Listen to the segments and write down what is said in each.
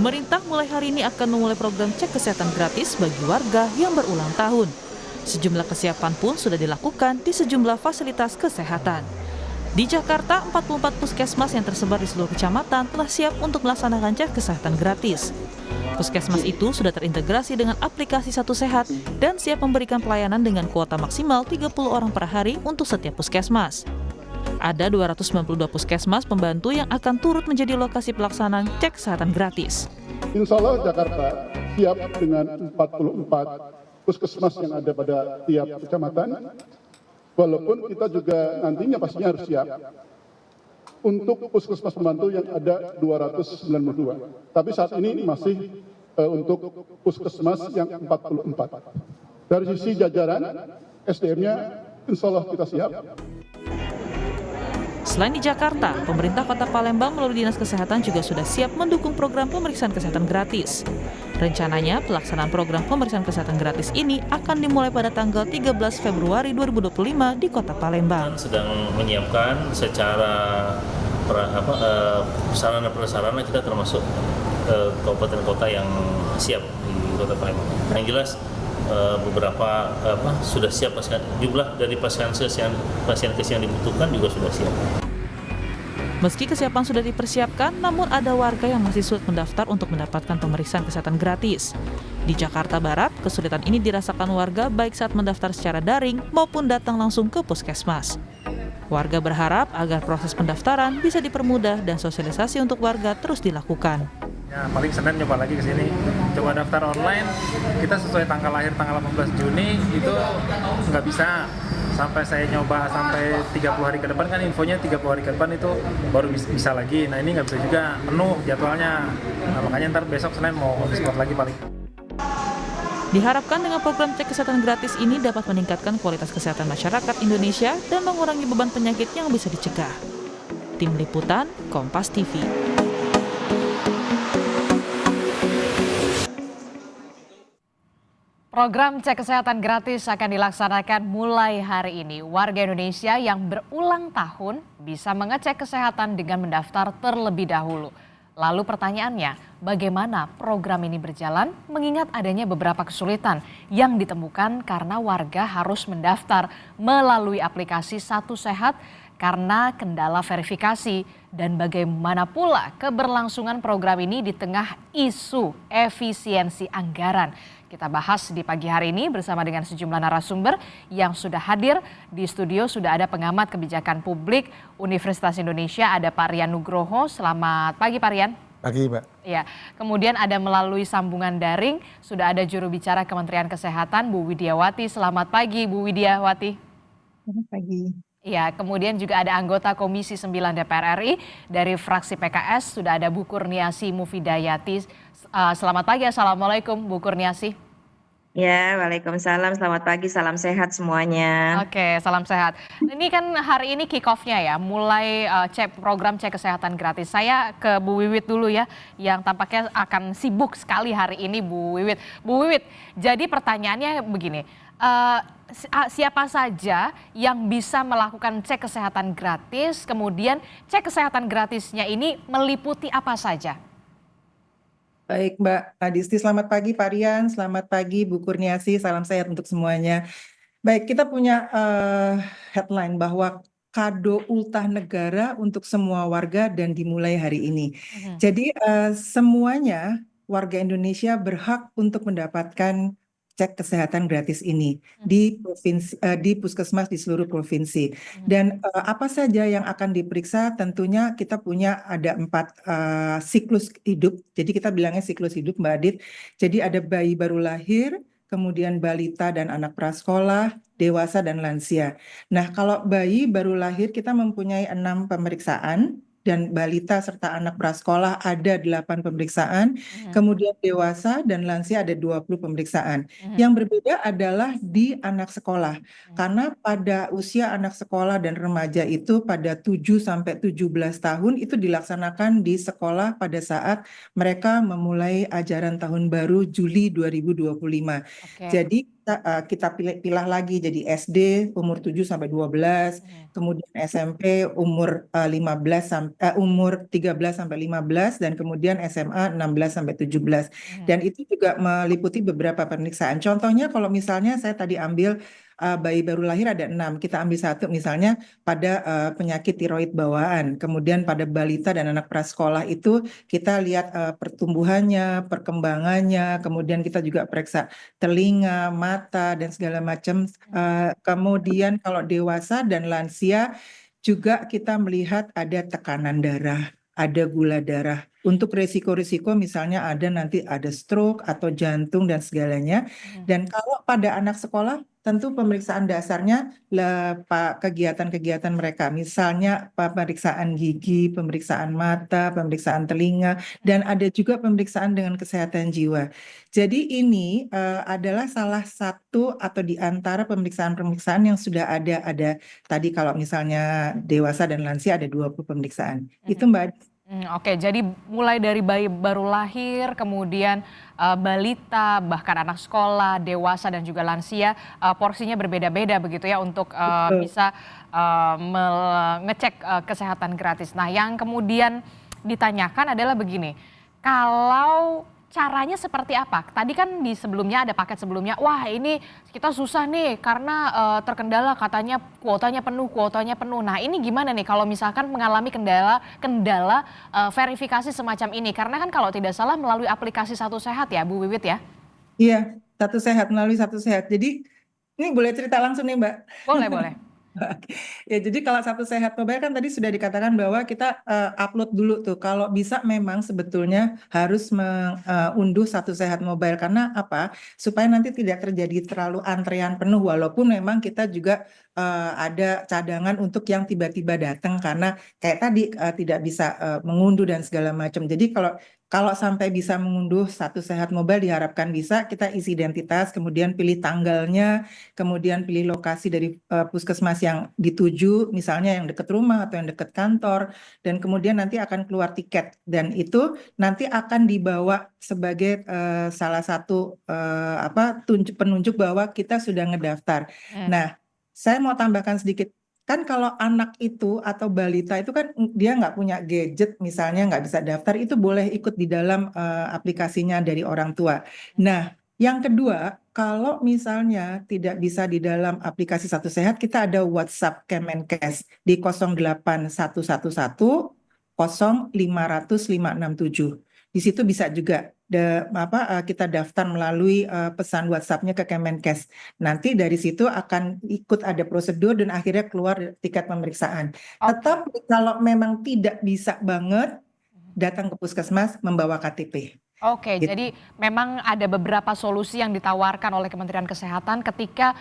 Pemerintah mulai hari ini akan memulai program cek kesehatan gratis bagi warga yang berulang tahun. Sejumlah kesiapan pun sudah dilakukan di sejumlah fasilitas kesehatan. Di Jakarta, 44 puskesmas yang tersebar di seluruh kecamatan telah siap untuk melaksanakan cek kesehatan gratis. Puskesmas itu sudah terintegrasi dengan aplikasi Satu Sehat dan siap memberikan pelayanan dengan kuota maksimal 30 orang per hari untuk setiap puskesmas. Ada 292 puskesmas pembantu yang akan turut menjadi lokasi pelaksanaan cek kesehatan gratis. Insya Allah Jakarta siap dengan 44 puskesmas yang ada pada tiap kecamatan. Walaupun kita juga nantinya pastinya harus siap untuk puskesmas pembantu yang ada 292. Tapi saat ini masih untuk puskesmas yang 44. Dari sisi jajaran SDM-nya insya Allah kita siap. Selain di Jakarta, pemerintah Kota Palembang melalui Dinas Kesehatan juga sudah siap mendukung program pemeriksaan kesehatan gratis. Rencananya, pelaksanaan program pemeriksaan kesehatan gratis ini akan dimulai pada tanggal 13 Februari 2025 di Kota Palembang. Sedang menyiapkan secara sarana prasarana kita termasuk kabupaten kota yang siap di Kota Palembang. Yang jelas beberapa sudah siap jumlah dari pasien yang dibutuhkan juga sudah siap. Meski kesiapan sudah dipersiapkan, namun ada warga yang masih sulit mendaftar untuk mendapatkan pemeriksaan kesehatan gratis. Di Jakarta Barat, kesulitan ini dirasakan warga baik saat mendaftar secara daring maupun datang langsung ke puskesmas. Warga berharap agar proses pendaftaran bisa dipermudah dan sosialisasi untuk warga terus dilakukan. Ya, paling Senin coba lagi ke sini. Coba daftar online, kita sesuai tanggal lahir tanggal 18 Juni itu nggak bisa. Sampai saya nyoba sampai 30 hari ke depan kan infonya 30 hari ke depan itu baru bisa lagi. Nah ini nggak bisa juga, penuh jadwalnya. Nah, makanya ntar besok Senin mau on-the-spot lagi paling. Diharapkan dengan program cek kesehatan gratis ini dapat meningkatkan kualitas kesehatan masyarakat Indonesia dan mengurangi beban penyakit yang bisa dicegah. Tim Liputan, Kompas TV. Program cek kesehatan gratis akan dilaksanakan mulai hari ini. Warga Indonesia yang berulang tahun bisa mengecek kesehatan dengan mendaftar terlebih dahulu. Lalu pertanyaannya, bagaimana program ini berjalan mengingat adanya beberapa kesulitan yang ditemukan karena warga harus mendaftar melalui aplikasi Satu Sehat karena kendala verifikasi dan bagaimana pula keberlangsungan program ini di tengah isu efisiensi anggaran. Kita bahas di pagi hari ini bersama dengan sejumlah narasumber yang sudah hadir. Di studio sudah ada pengamat kebijakan publik Universitas Indonesia, ada Pak Rian Nugroho. Selamat pagi Pak Rian. Pagi Mbak. Ya, kemudian ada melalui sambungan daring, sudah ada juru bicara Kementerian Kesehatan Bu Widiawati. Selamat pagi Bu Widiawati. Selamat pagi. Ya, kemudian juga ada anggota Komisi 9 DPR RI dari fraksi PKS, sudah ada Bu Kurniasi Mufidayati. Selamat pagi, Assalamualaikum Bu Kurniasi. Ya, waalaikumsalam. Selamat pagi, salam sehat semuanya. Oke, salam sehat. Ini kan hari ini kick off-nya ya, mulai program cek kesehatan gratis. Saya ke Bu Wiwit dulu ya, yang tampaknya akan sibuk sekali hari ini Bu Wiwit. Bu Wiwit, jadi pertanyaannya begini, siapa saja yang bisa melakukan cek kesehatan gratis, kemudian cek kesehatan gratisnya ini meliputi apa saja? Baik Mbak Adisti, selamat pagi Pak Rian, selamat pagi Bu Kurniasi, salam sehat untuk semuanya. Baik, kita punya headline bahwa kado ultah negara untuk semua warga dan dimulai hari ini. Jadi semuanya warga Indonesia berhak untuk mendapatkan cek kesehatan gratis ini di provinsi, di puskesmas di seluruh provinsi. Dan apa saja yang akan diperiksa? Tentunya kita punya ada 4 siklus hidup. Jadi kita bilangnya siklus hidup Mbak Adit. Jadi ada bayi baru lahir, kemudian balita dan anak prasekolah, dewasa dan lansia. Nah, kalau bayi baru lahir kita mempunyai 6 pemeriksaan. Dan balita serta anak prasekolah ada 8 pemeriksaan, kemudian dewasa dan lansia ada 20 pemeriksaan. Yang berbeda adalah di anak sekolah, karena pada usia anak sekolah dan remaja itu pada 7 sampai 17 tahun itu dilaksanakan di sekolah pada saat mereka memulai ajaran tahun baru Juli 2025. Jadi kita pilih lagi jadi SD umur 7 sampai 12, kemudian SMP umur 13 sampai 15 dan kemudian SMA 16 sampai 17. Dan itu juga meliputi beberapa pemeriksaan. Contohnya kalau misalnya saya tadi ambil bayi baru lahir ada 6, kita ambil satu misalnya pada penyakit tiroid bawaan, kemudian pada balita dan anak prasekolah itu kita lihat pertumbuhannya, perkembangannya, kemudian kita juga periksa telinga, mata, dan segala macam. Kemudian kalau dewasa dan lansia juga kita melihat ada tekanan darah, ada gula darah. Untuk risiko-risiko misalnya nanti ada stroke atau jantung dan segalanya. Dan kalau pada anak sekolah tentu pemeriksaan dasarnya kegiatan-kegiatan mereka. Misalnya pemeriksaan gigi, pemeriksaan mata, pemeriksaan telinga, dan ada juga pemeriksaan dengan kesehatan jiwa. Jadi ini adalah salah satu atau di antara pemeriksaan-pemeriksaan yang sudah ada. Ada tadi kalau misalnya dewasa dan lansia ada 20 pemeriksaan. Itu Mbak. Oke, jadi mulai dari bayi baru lahir, kemudian balita, bahkan anak sekolah, dewasa dan juga lansia, porsinya berbeda-beda begitu ya untuk bisa mengecek kesehatan gratis. Nah, yang kemudian ditanyakan adalah begini, kalau caranya seperti apa? Tadi kan di sebelumnya ada paket sebelumnya, wah ini kita susah nih karena terkendala katanya kuotanya penuh. Nah ini gimana nih kalau misalkan mengalami kendala verifikasi semacam ini? Karena kan kalau tidak salah melalui aplikasi Satu Sehat ya Bu Wiwit ya? Iya, Satu Sehat, melalui Satu Sehat. Jadi ini boleh cerita langsung nih Mbak. Boleh. Ya, jadi kalau Satu Sehat Mobile kan tadi sudah dikatakan bahwa kita upload dulu tuh. Kalau bisa memang sebetulnya harus mengunduh Satu Sehat Mobile karena apa? Supaya nanti tidak terjadi terlalu antrean penuh walaupun memang kita juga ada cadangan untuk yang tiba-tiba datang karena kayak tadi tidak bisa mengunduh dan segala macam. Jadi kalau sampai bisa mengunduh Satu Sehat Mobile diharapkan bisa kita isi identitas, kemudian pilih tanggalnya, kemudian pilih lokasi dari puskesmas yang dituju, misalnya yang dekat rumah atau yang dekat kantor, dan kemudian nanti akan keluar tiket dan itu nanti akan dibawa sebagai salah satu penunjuk bahwa kita sudah ngedaftar. Nah, saya mau tambahkan sedikit. Kan kalau anak itu atau balita itu kan dia nggak punya gadget misalnya nggak bisa daftar itu boleh ikut di dalam aplikasinya dari orang tua. Nah, yang kedua kalau misalnya tidak bisa di dalam aplikasi Satu Sehat kita ada WhatsApp Kemenkes di 08111 0500 567. Di situ bisa juga kita daftar melalui pesan WhatsApp-nya ke Kemenkes. Nanti dari situ akan ikut ada prosedur dan akhirnya keluar tiket pemeriksaan. Tetapi kalau memang tidak bisa banget, datang ke puskesmas membawa KTP. Oke, Gitu. jadi memang ada beberapa solusi yang ditawarkan oleh Kementerian Kesehatan ketika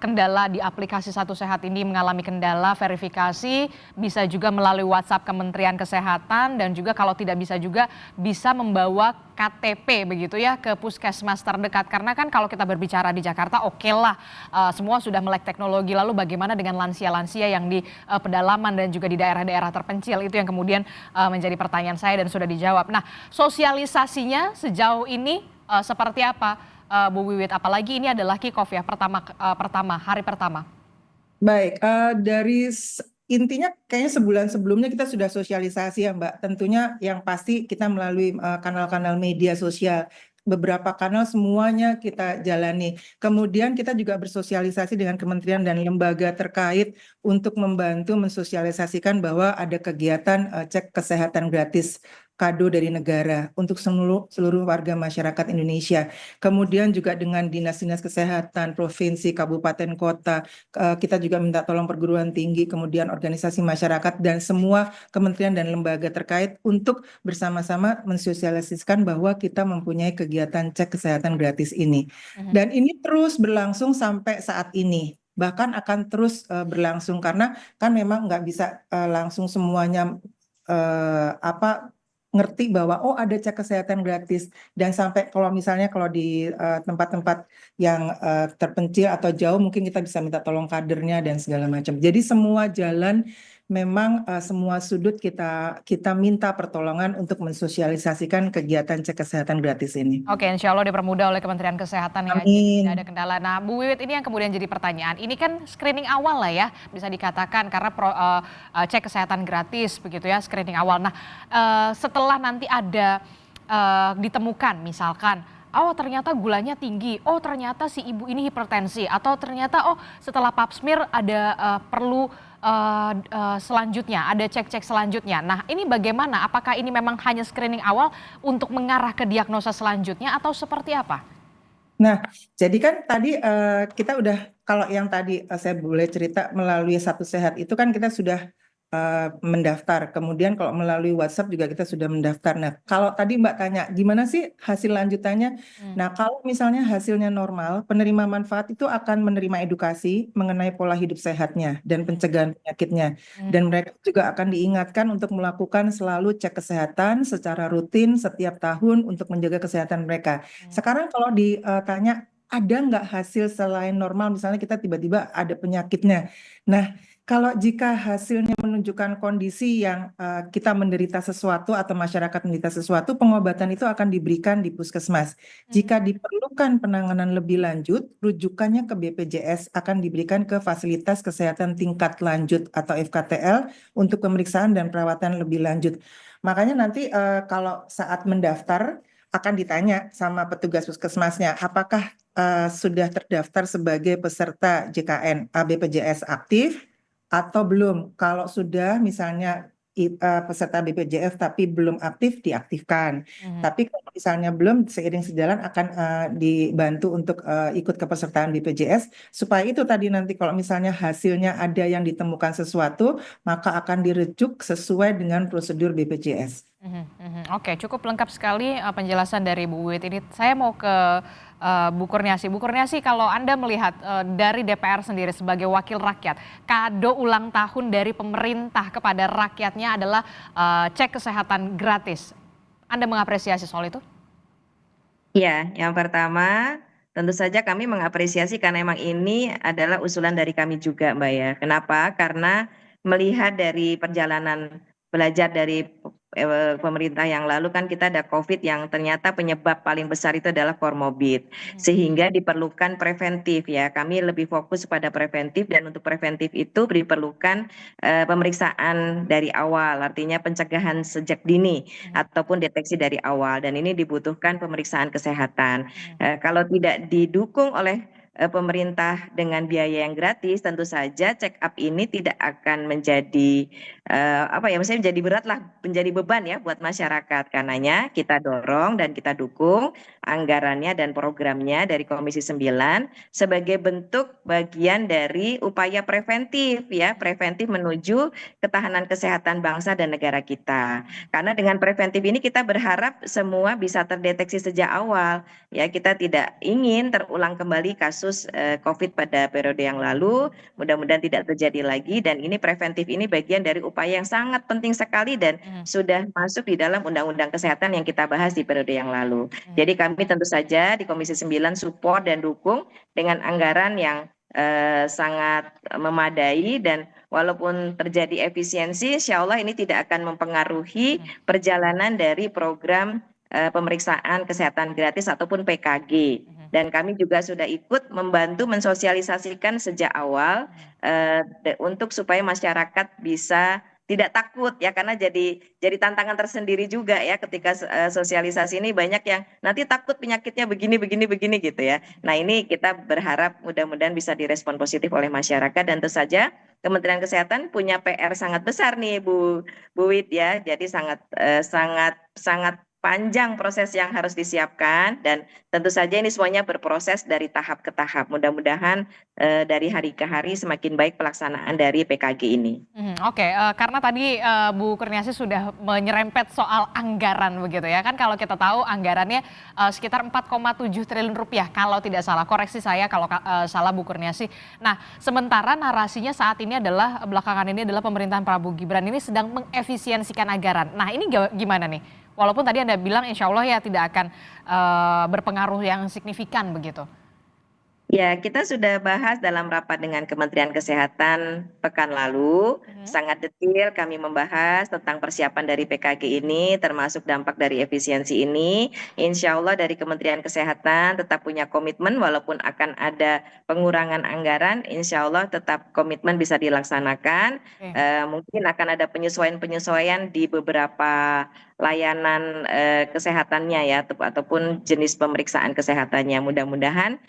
kendala di aplikasi Satu Sehat ini mengalami kendala verifikasi, bisa juga melalui WhatsApp Kementerian Kesehatan dan juga kalau tidak bisa juga bisa membawa KTP begitu ya ke puskesmas terdekat. Karena kan kalau kita berbicara di Jakarta oke lah semua sudah melek teknologi, lalu bagaimana dengan lansia-lansia yang di pedalaman dan juga di daerah-daerah terpencil, itu yang kemudian menjadi pertanyaan saya dan sudah dijawab. Nah, sosialisasinya sejauh ini seperti apa Bu Wiwit? Apalagi ini adalah kick-off ya, hari pertama. Baik, intinya kayaknya sebulan sebelumnya kita sudah sosialisasi ya Mbak. Tentunya yang pasti kita melalui kanal-kanal media sosial. Beberapa kanal semuanya kita jalani. Kemudian kita juga bersosialisasi dengan kementerian dan lembaga terkait untuk membantu mensosialisasikan bahwa ada kegiatan cek kesehatan gratis kado dari negara untuk seluruh warga masyarakat Indonesia. Kemudian juga dengan dinas-dinas kesehatan, provinsi, kabupaten, kota, kita juga minta tolong perguruan tinggi, kemudian organisasi masyarakat dan semua kementerian dan lembaga terkait untuk bersama-sama mensosialisasikan bahwa kita mempunyai kegiatan cek kesehatan gratis ini. Dan ini terus berlangsung sampai saat ini. Bahkan akan terus berlangsung karena kan memang nggak bisa langsung semuanya ngerti bahwa ada cek kesehatan gratis dan sampai kalau di tempat-tempat yang terpencil atau jauh mungkin kita bisa minta tolong kadernya dan segala macam. Jadi semua jalan memang semua sudut kita minta pertolongan untuk mensosialisasikan kegiatan cek kesehatan gratis ini. Oke, insya Allah dipermudah oleh Kementerian Kesehatan ya, jadi Amin. tidak ada kendala. Nah, Bu Wiwit, ini yang kemudian jadi pertanyaan. Ini kan screening awal lah ya, bisa dikatakan karena cek kesehatan gratis begitu ya, screening awal. Nah, setelah nanti ada ditemukan misalkan, oh ternyata gulanya tinggi, oh ternyata si ibu ini hipertensi, atau ternyata oh setelah pap smear ada perlu selanjutnya, ada cek-cek selanjutnya. Nah, ini bagaimana? Apakah ini memang hanya screening awal untuk mengarah ke diagnosa selanjutnya atau seperti apa? Nah, jadi kan tadi kita udah, kalau yang tadi saya boleh cerita melalui Satu Sehat itu kan kita sudah mendaftar. Kemudian kalau melalui WhatsApp juga kita sudah mendaftar. Nah, kalau tadi Mbak tanya, gimana sih hasil lanjutannya? Nah, kalau misalnya hasilnya normal, penerima manfaat itu akan menerima edukasi mengenai pola hidup sehatnya dan pencegahan penyakitnya. Dan mereka juga akan diingatkan untuk melakukan selalu cek kesehatan secara rutin setiap tahun untuk menjaga kesehatan mereka. Sekarang kalau ditanya, ada nggak hasil selain normal, misalnya kita tiba-tiba ada penyakitnya. Nah, kalau jika hasilnya menunjukkan kondisi yang kita menderita sesuatu atau masyarakat menderita sesuatu, pengobatan itu akan diberikan di puskesmas. Jika diperlukan penanganan lebih lanjut, rujukannya ke BPJS akan diberikan ke fasilitas kesehatan tingkat lanjut atau FKTL untuk pemeriksaan dan perawatan lebih lanjut. Makanya nanti kalau saat mendaftar akan ditanya sama petugas puskesmasnya, apakah sudah terdaftar sebagai peserta JKN BPJS aktif atau belum. Kalau sudah misalnya peserta BPJS tapi belum aktif, diaktifkan. Tapi kalau misalnya belum, seiring sejalan akan dibantu untuk ikut kepesertaan BPJS, supaya itu tadi nanti kalau misalnya hasilnya ada yang ditemukan sesuatu, maka akan dirujuk sesuai dengan prosedur BPJS. Oke, cukup lengkap sekali penjelasan dari Bu Wiwit ini. Saya mau ke Bu Kurniasi. Bu Kurniasi, kalau Anda melihat dari DPR sendiri sebagai wakil rakyat, kado ulang tahun dari pemerintah kepada rakyatnya adalah cek kesehatan gratis. Anda mengapresiasi soal itu? Ya, yang pertama tentu saja kami mengapresiasi karena emang ini adalah usulan dari kami juga, Mbak ya. Kenapa? Karena melihat dari perjalanan belajar dari pemerintah yang lalu kan kita ada COVID yang ternyata penyebab paling besar itu adalah komorbid. Sehingga diperlukan preventif ya. Kami lebih fokus pada preventif dan untuk preventif itu diperlukan pemeriksaan dari awal, artinya pencegahan sejak dini ataupun deteksi dari awal dan ini dibutuhkan pemeriksaan kesehatan. Kalau tidak didukung oleh pemerintah dengan biaya yang gratis, tentu saja check up ini tidak akan menjadi misalnya menjadi berat lah, menjadi beban ya buat masyarakat. Karenanya kita dorong dan kita dukung anggarannya dan programnya dari Komisi 9 sebagai bentuk bagian dari upaya preventif ya, preventif menuju ketahanan kesehatan bangsa dan negara kita. Karena dengan preventif ini kita berharap semua bisa terdeteksi sejak awal ya, kita tidak ingin terulang kembali kasus COVID pada periode yang lalu, mudah-mudahan tidak terjadi lagi dan ini preventif ini bagian dari upaya yang sangat penting sekali dan sudah masuk di dalam Undang-Undang Kesehatan yang kita bahas di periode yang lalu. Jadi kami tentu saja di Komisi 9 support dan dukung dengan anggaran yang sangat memadai dan walaupun terjadi efisiensi, insya Allah ini tidak akan mempengaruhi perjalanan dari program pemeriksaan kesehatan gratis ataupun PKG. Dan kami juga sudah ikut membantu mensosialisasikan sejak awal untuk supaya masyarakat bisa tidak takut ya, karena jadi tantangan tersendiri juga ya ketika sosialisasi ini banyak yang nanti takut penyakitnya begini gitu ya. Nah ini kita berharap mudah-mudahan bisa direspon positif oleh masyarakat dan tentu saja Kementerian Kesehatan punya PR sangat besar nih Bu Wit ya, jadi sangat panjang proses yang harus disiapkan dan tentu saja ini semuanya berproses dari tahap ke tahap. Mudah-mudahan dari hari ke hari semakin baik pelaksanaan dari PKG ini. Oke, karena tadi Bu Kurniasi sudah menyerempet soal anggaran begitu ya. Kan kalau kita tahu anggarannya sekitar 4,7 triliun rupiah kalau tidak salah. Koreksi saya kalau salah Bu Kurniasi. Nah, sementara narasinya saat ini adalah belakangan ini adalah pemerintahan Prabowo Gibran ini sedang mengefisiensikan anggaran. Nah, ini gimana nih? Walaupun tadi Anda bilang insya Allah ya tidak akan berpengaruh yang signifikan begitu. Ya, kita sudah bahas dalam rapat dengan Kementerian Kesehatan pekan lalu. Sangat detail kami membahas tentang persiapan dari PKG ini, termasuk dampak dari efisiensi ini. Insya Allah dari Kementerian Kesehatan tetap punya komitmen, walaupun akan ada pengurangan anggaran, insya Allah tetap komitmen bisa dilaksanakan. Oke. Mungkin akan ada penyesuaian-penyesuaian di beberapa layanan kesehatannya ya, ataupun jenis pemeriksaan kesehatannya. Mudah-mudahan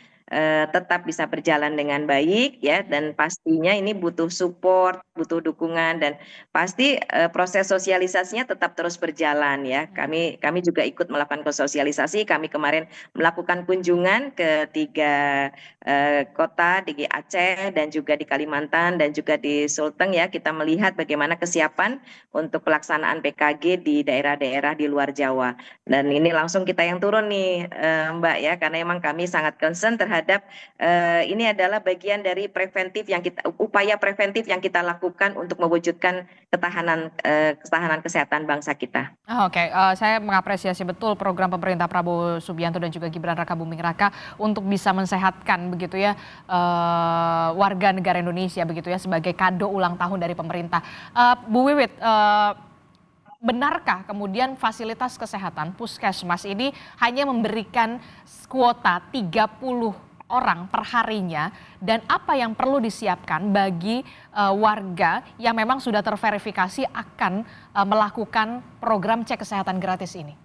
tetap bisa berjalan dengan baik ya, dan pastinya ini butuh support, butuh dukungan, dan pasti proses sosialisasinya tetap terus berjalan ya. Kami juga ikut melakukan sosialisasi. Kami kemarin melakukan kunjungan ke 3 kota di Aceh dan juga di Kalimantan dan juga di Sulteng ya. Kita melihat bagaimana kesiapan untuk pelaksanaan PKG di daerah-daerah di luar Jawa. Dan ini langsung kita yang turun nih Mbak ya, karena emang kami sangat concern terhadap ini adalah bagian dari upaya preventif yang kita lakukan untuk mewujudkan ketahanan kesehatan bangsa kita. Oke, saya mengapresiasi betul program pemerintah Prabowo Subianto dan juga Gibran Rakabuming Raka untuk bisa mensehatkan begitu ya warga negara Indonesia begitu ya sebagai kado ulang tahun dari pemerintah. Bu Wiwit, benarkah kemudian fasilitas kesehatan puskesmas ini hanya memberikan kuota 30 orang per harinya, dan apa yang perlu disiapkan bagi warga yang memang sudah terverifikasi akan melakukan program cek kesehatan gratis ini?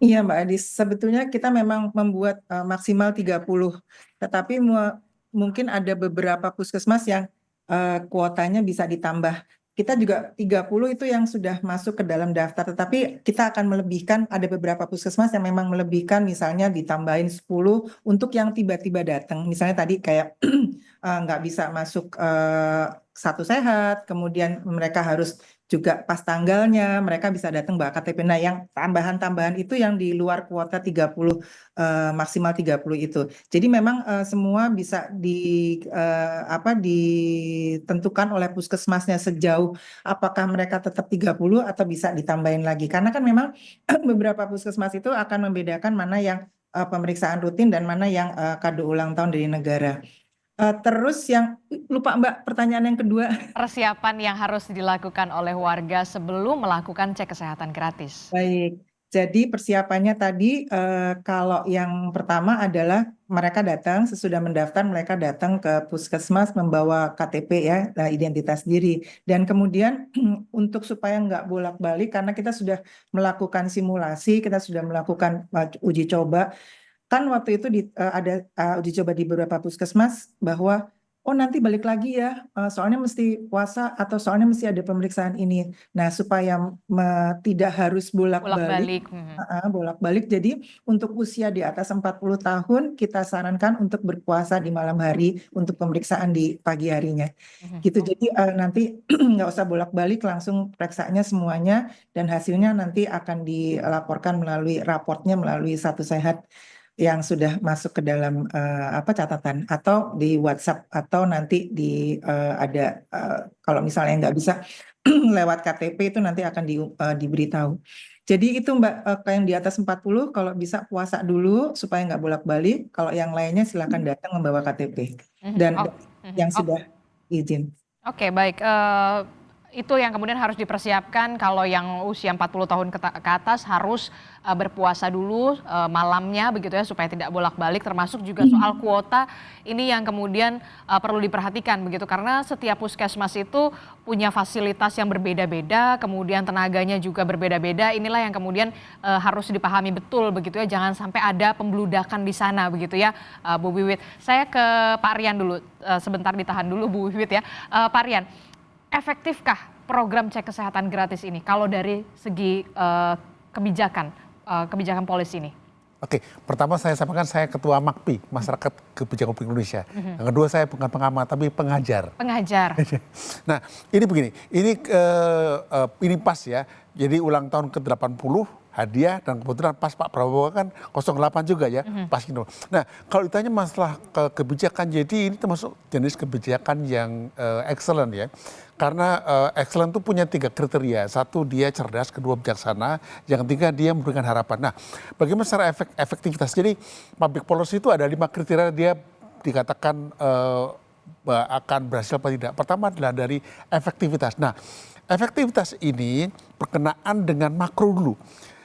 Iya Mbak Adis, sebetulnya kita memang membuat maksimal 30, tetapi mungkin ada beberapa puskesmas yang kuotanya bisa ditambah. Kita juga 30 itu yang sudah masuk ke dalam daftar, tetapi kita akan melebihkan, ada beberapa puskesmas yang memang melebihkan, misalnya ditambahin 10 untuk yang tiba-tiba datang. Misalnya tadi kayak nggak bisa masuk satu sehat, kemudian mereka harus juga pas tanggalnya, mereka bisa datang bawa KTP. Nah yang tambahan-tambahan itu yang di luar kuota 30, maksimal 30 itu. Jadi memang semua bisa ditentukan oleh puskesmasnya sejauh apakah mereka tetap 30 atau bisa ditambahin lagi. Karena kan memang beberapa puskesmas itu akan membedakan mana yang pemeriksaan rutin dan mana yang kado ulang tahun dari negara. Terus yang lupa Mbak, pertanyaan yang kedua. Persiapan yang harus dilakukan oleh warga sebelum melakukan cek kesehatan gratis. Baik, jadi persiapannya tadi kalau yang pertama adalah mereka datang, sesudah mendaftar mereka datang ke puskesmas membawa KTP ya, identitas diri. Dan kemudian untuk supaya nggak bolak-balik, karena kita sudah melakukan simulasi, kita sudah melakukan uji coba, kan waktu itu ada uji coba di beberapa puskesmas bahwa nanti balik lagi ya, soalnya mesti puasa atau soalnya mesti ada pemeriksaan ini. Nah supaya tidak harus bolak-balik, bolak-balik. Jadi untuk usia di atas 40 tahun kita sarankan untuk berpuasa di malam hari untuk pemeriksaan di pagi harinya. Gitu. Jadi nanti nggak usah bolak-balik, langsung periksanya semuanya dan hasilnya nanti akan dilaporkan melalui raportnya melalui Satu Sehat yang sudah masuk ke dalam catatan atau di WhatsApp atau nanti ada kalau misalnya nggak bisa lewat KTP itu nanti akan diberitahu. Jadi itu Mbak, yang di atas 40 kalau bisa puasa dulu supaya nggak bolak-balik. Kalau yang lainnya silakan datang membawa KTP dan yang sudah izin. Oke, baik. Itu yang kemudian harus dipersiapkan kalau yang usia 40 tahun ke atas harus berpuasa dulu malamnya begitu ya supaya tidak bolak-balik, termasuk juga soal kuota ini yang kemudian perlu diperhatikan begitu karena setiap puskesmas itu punya fasilitas yang berbeda-beda, kemudian tenaganya juga berbeda-beda. Inilah yang kemudian harus dipahami betul begitu ya, jangan sampai ada pembludakan di sana begitu ya Bu Wiwit. Saya ke Pak Rian dulu, sebentar ditahan dulu Bu Wiwit ya. Pak Rian, efektifkah program cek kesehatan gratis ini kalau dari segi kebijakan polisi ini? Oke, pertama saya sampaikan saya Ketua MAKPI, Masyarakat Kebijakan Publik Indonesia. Yang kedua saya bukan pengamat tapi pengajar. Pengajar. Nah ini begini, ini pas ya, jadi ulang tahun ke-80 hadiah, dan kebetulan pas Pak Prabowo kan 08 juga ya, pas gitu. Nah, kalau ditanya masalah kebijakan, jadi ini termasuk jenis kebijakan yang excellent ya. Karena excellent itu punya 3 kriteria. Satu, dia cerdas, kedua bijaksana, yang ketiga dia memberikan harapan. Nah, bagaimana secara efektivitas? Jadi public policy itu ada 5 kriteria dia dikatakan akan berhasil apa tidak. Pertama adalah dari efektivitas. Nah, efektivitas ini berkenaan dengan makro dulu.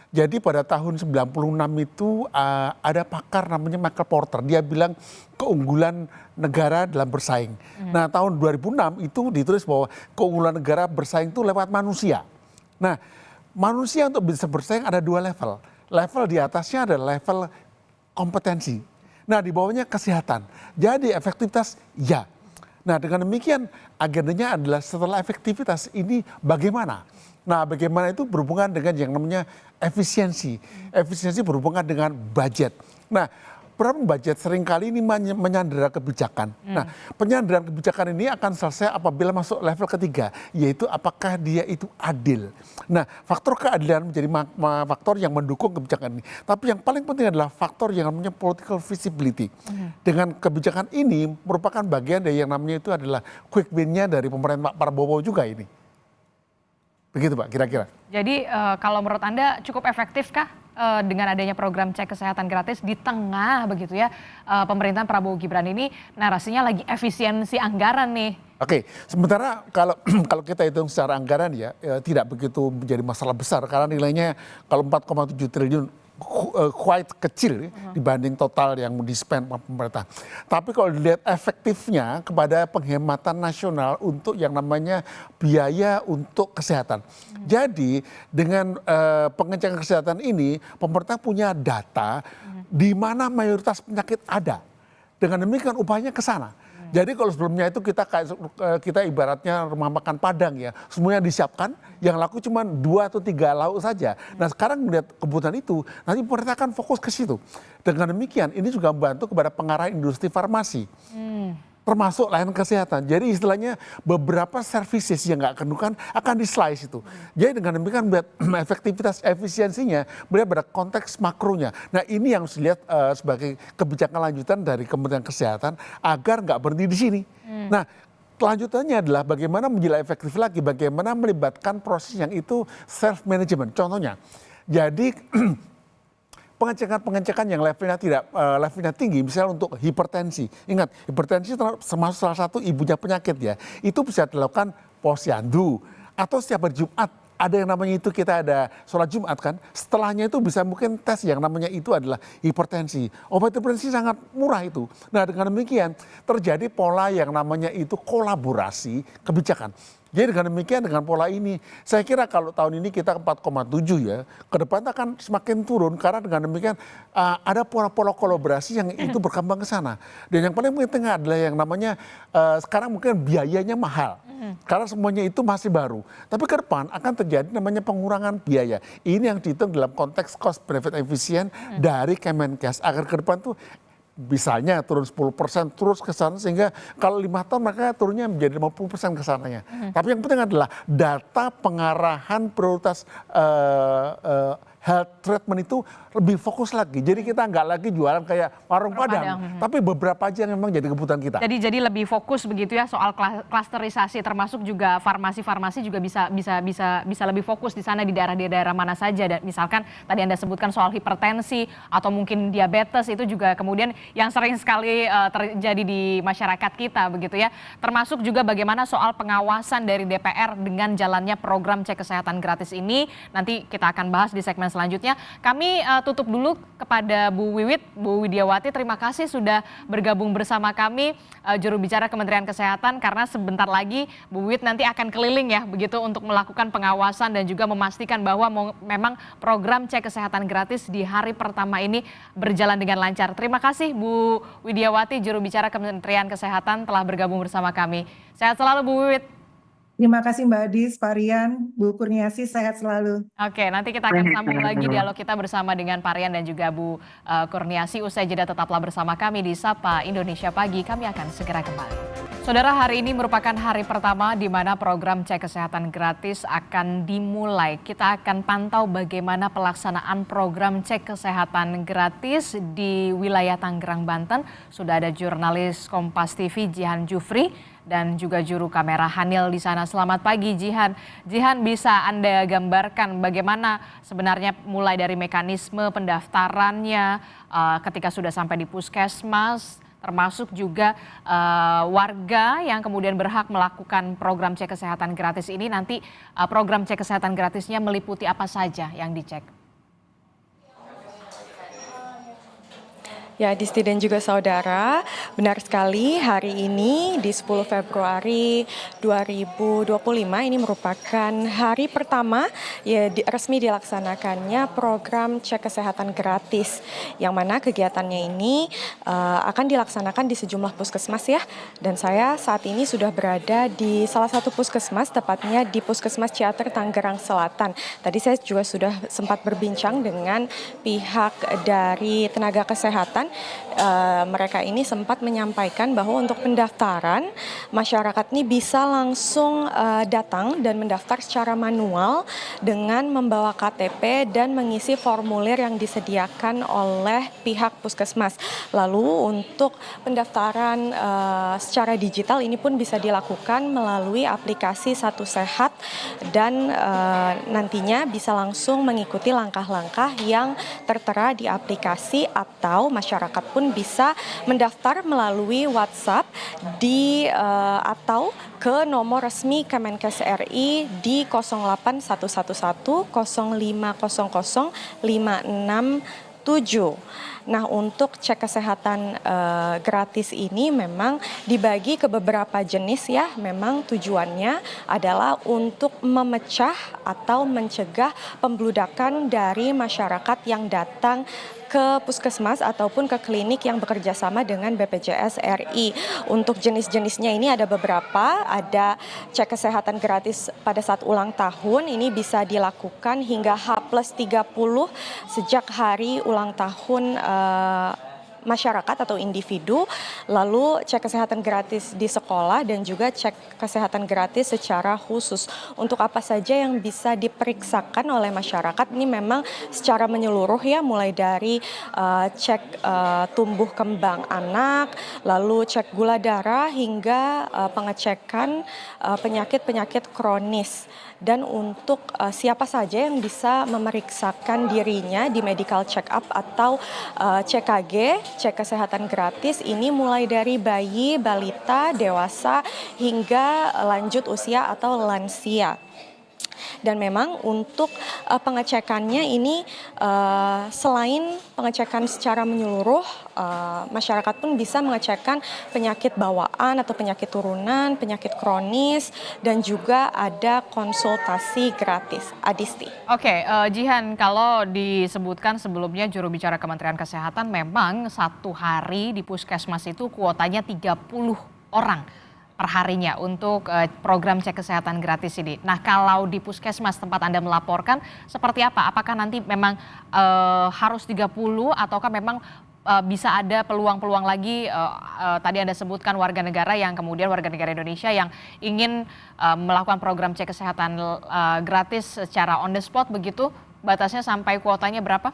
Jadi pada tahun 96 itu ada pakar namanya Michael Porter. Dia bilang keunggulan negara dalam bersaing. Nah, tahun 2006 itu ditulis bahwa keunggulan negara bersaing itu lewat manusia. Nah, manusia untuk bisa bersaing ada 2 level. Level di atasnya ada level kompetensi. Nah, di bawahnya kesehatan. Jadi efektivitas ya. Nah, dengan demikian agendanya adalah setelah efektivitas ini bagaimana? Nah, bagaimana itu berhubungan dengan yang namanya efisiensi. Efisiensi berhubungan dengan budget. Nah, problem budget seringkali ini menyandera kebijakan. Nah, penyanderaan kebijakan ini akan selesai apabila masuk level ketiga, yaitu apakah dia itu adil. Nah, faktor keadilan menjadi faktor yang mendukung kebijakan ini. Tapi yang paling penting adalah faktor yang namanya political visibility. Dengan kebijakan ini merupakan bagian dari yang namanya itu adalah quick win-nya dari pemerintah Pak Prabowo juga ini. Begitu Pak, kira-kira. Jadi kalau menurut Anda cukup efektifkah dengan adanya program cek kesehatan gratis di tengah begitu ya pemerintahan Prabowo Gibran ini narasinya lagi efisiensi anggaran nih? Oke, sementara kalau kita hitung secara anggaran ya tidak begitu menjadi masalah besar karena nilainya kalau 4,7 triliun quite kecil dibanding total yang di-spend pemerintah. Tapi kalau dilihat efektifnya kepada penghematan nasional untuk yang namanya biaya untuk kesehatan. Jadi dengan pengecekan kesehatan ini pemerintah punya data di mana mayoritas penyakit ada. Dengan demikian upahanya ke sana. Jadi kalau sebelumnya itu kita ibaratnya rumah makan Padang ya, semuanya disiapkan, yang laku cuma 2 atau 3 lauk saja. Nah sekarang melihat kebutuhan itu, nanti pemerintah akan fokus ke situ. Dengan demikian ini juga membantu kepada pengarahan industri farmasi. Termasuk layanan kesehatan. Jadi istilahnya beberapa services yang nggak kedudukan akan di-slice itu. Jadi dengan demikian melihat efektivitas efisiensinya melihat pada konteks makronya. Nah ini yang harus dilihat sebagai kebijakan lanjutan dari Kementerian Kesehatan agar nggak berhenti di sini. Nah kelanjutannya adalah bagaimana menjadi efektif lagi, bagaimana melibatkan proses yang itu self-management. Contohnya, jadi pengecekan yang levelnya tinggi, misalnya untuk hipertensi. Ingat, hipertensi termasuk salah satu ibunya penyakit ya. Itu bisa dilakukan posyandu atau setiap hari Jumat. Ada yang namanya itu kita ada sholat Jumat kan. Setelahnya itu bisa mungkin tes yang namanya itu adalah hipertensi. Obat hipertensi sangat murah itu. Nah dengan demikian terjadi pola yang namanya itu kolaborasi kebijakan. Jadi dengan demikian dengan pola ini, saya kira kalau tahun ini kita 4,7 ya, ke depan akan semakin turun karena dengan demikian ada pola-pola kolaborasi yang itu berkembang ke sana. Dan yang paling penting adalah yang namanya sekarang mungkin biayanya mahal. Karena semuanya itu masih baru. Tapi ke depan akan terjadi namanya pengurangan biaya. Ini yang dihitung dalam konteks cost benefit efisien dari Kemenkes. Agar ke depan tuh misalnya turun 10% terus ke sana sehingga kalau 5 tahun maka turunnya menjadi 50% ke sananya. Tapi yang penting adalah data pengarahan prioritas health treatment itu lebih fokus lagi. Jadi kita nggak lagi jualan kayak warung Padang, tapi beberapa aja yang memang jadi kebutuhan kita. Jadi lebih fokus begitu ya soal klasterisasi, termasuk juga farmasi juga bisa lebih fokus di sana di daerah mana saja. Dan misalkan tadi Anda sebutkan soal hipertensi atau mungkin diabetes itu juga kemudian yang sering sekali terjadi di masyarakat kita begitu ya. Termasuk juga bagaimana soal pengawasan dari DPR dengan jalannya program cek kesehatan gratis ini. Nanti kita akan bahas di segmen selanjutnya. Kami tutup dulu kepada Bu Widiawati. Terima kasih sudah bergabung bersama kami, juru bicara Kementerian Kesehatan, karena sebentar lagi Bu Wiwit nanti akan keliling ya begitu untuk melakukan pengawasan dan juga memastikan bahwa memang program cek kesehatan gratis di hari pertama ini berjalan dengan lancar. Terima kasih Bu Widiawati, juru bicara Kementerian Kesehatan telah bergabung bersama kami. Sehat selalu Bu Wiwit. Terima kasih Mbak Adis, Pak Rian, Bu Kurniasi, sehat selalu. Oke, nanti kita akan sambung lagi dialog kita bersama dengan Pak Rian dan juga Bu Kurniasi. Usai jeda tetaplah bersama kami di Sapa Indonesia Pagi. Kami akan segera kembali. Saudara, hari ini merupakan hari pertama di mana program cek kesehatan gratis akan dimulai. Kita akan pantau bagaimana pelaksanaan program cek kesehatan gratis di wilayah Tangerang, Banten. Sudah ada jurnalis Kompas TV Jihan Jufri dan juga juru kamera Hanil di sana. Selamat pagi Jihan. Jihan, bisa Anda gambarkan bagaimana sebenarnya mulai dari mekanisme pendaftarannya ketika sudah sampai di puskesmas, termasuk juga warga yang kemudian berhak melakukan program cek kesehatan gratis ini. Nanti program cek kesehatan gratisnya meliputi apa saja yang dicek? Ya, Disti dan juga saudara, benar sekali hari ini di 10 Februari 2025 ini merupakan hari pertama resmi dilaksanakannya program cek kesehatan gratis, yang mana kegiatannya ini akan dilaksanakan di sejumlah puskesmas ya. Dan saya saat ini sudah berada di salah satu puskesmas, tepatnya di Puskesmas Ciater, Tangerang Selatan. Tadi saya juga sudah sempat berbincang dengan pihak dari tenaga kesehatan. Mereka ini sempat menyampaikan bahwa untuk pendaftaran masyarakat ini bisa langsung datang dan mendaftar secara manual dengan membawa KTP dan mengisi formulir yang disediakan oleh pihak puskesmas. Lalu untuk pendaftaran secara digital ini pun bisa dilakukan melalui aplikasi Satu Sehat dan nantinya bisa langsung mengikuti langkah-langkah yang tertera di aplikasi, atau masyarakat pun bisa mendaftar melalui WhatsApp atau ke nomor resmi Kemenkes RI di 08111 0500 567. Nah, untuk cek kesehatan gratis ini memang dibagi ke beberapa jenis ya. Memang tujuannya adalah untuk memecah atau mencegah pembludakan dari masyarakat yang datang ke puskesmas ataupun ke klinik yang bekerja sama dengan BPJS RI. Untuk jenis-jenisnya ini ada beberapa, ada cek kesehatan gratis pada saat ulang tahun, ini bisa dilakukan hingga H+30 sejak hari ulang tahun masyarakat atau individu, lalu cek kesehatan gratis di sekolah dan juga cek kesehatan gratis secara khusus. Untuk apa saja yang bisa diperiksakan oleh masyarakat ini memang secara menyeluruh ya, mulai dari cek tumbuh kembang anak, lalu cek gula darah hingga pengecekan penyakit-penyakit kronis. Dan untuk siapa saja yang bisa memeriksakan dirinya di medical check up atau CKG, cek kesehatan gratis, ini mulai dari bayi, balita, dewasa hingga lanjut usia atau lansia. Dan memang untuk pengecekannya ini selain pengecekan secara menyeluruh, masyarakat pun bisa mengecekkan penyakit bawaan atau penyakit turunan, penyakit kronis, dan juga ada konsultasi gratis. Adisti. Oke, Jihan, kalau disebutkan sebelumnya juru bicara Kementerian Kesehatan memang satu hari di puskesmas itu kuotanya 30 orang perharinya untuk program cek kesehatan gratis ini. Nah, kalau di puskesmas tempat Anda melaporkan seperti apa? Apakah nanti memang harus 30 ataukah memang bisa ada peluang-peluang lagi? Tadi Anda sebutkan warga negara Indonesia yang ingin melakukan program cek kesehatan gratis secara on the spot begitu, batasnya sampai kuotanya berapa?